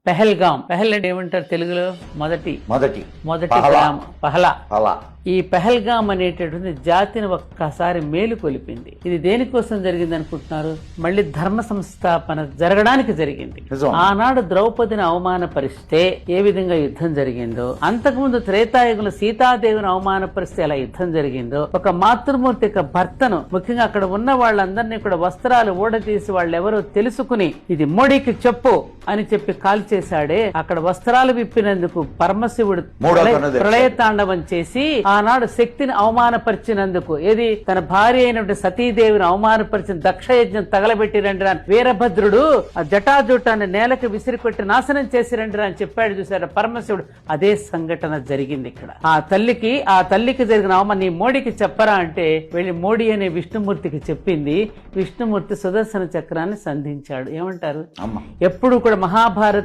పెహల్గాం. పెహల్ అంటే ఏమంటారు తెలుగులో? మొదటి మొదటి గ్రామం పహలా. అలా ఈ పెహల్గాం అనేటటువంటి జాతిని ఒక్కసారి మేలు కొలిపింది. ఇది దేనికోసం జరిగింది అనుకుంటున్నారు? మళ్ళీ ధర్మ సంస్థాపన జరగడానికి జరిగింది. నిజం. ఆనాడు ద్రౌపదిని అవమానపరిస్తే ఏ విధంగా యుద్ధం జరిగిందో, అంతకుముందు త్రేతాయుగంలో సీతాదేవిని అవమానపరిస్తే ఎలా యుద్ధం జరిగిందో, ఒక మాతృమూర్తి యొక్క భర్తను, ముఖ్యంగా అక్కడ ఉన్న వాళ్ళందరినీ కూడా వస్త్రాలు ఊడతీసి వాళ్ళెవరో తెలుసుకుని ఇది మోడీకి చెప్పు అని చెప్పి కాల్ చేశాడే, అక్కడ వస్త్రాలు విప్పినందుకు పరమశివుడు ప్రళయతాండవం చేసి ఆనాడు శక్తిని అవమానపరిచినందుకు, ఏది తన భార్య అయినటువంటి సతీదేవిని అవమానపరిచిన దక్షయజ్ఞం తగలబెట్టిరండి అని వీరభద్రుడు ఆ జటాజుటాన్ని నేలకు విసిరికొట్టి నాశనం చేసిరండి అని చెప్పాడు చూసారు పరమశివుడు. అదే సంఘటన జరిగింది ఇక్కడ. ఆ తల్లికి జరిగిన అవమానం నీ మోడీకి చెప్పరా అంటే వెళ్ళి మోడీ అనే విష్ణుమూర్తికి చెప్పింది. విష్ణుమూర్తి సుదర్శన చక్రాన్ని సంధించాడు. ఏమంటారు? ఎప్పుడు కూడా మహాభారత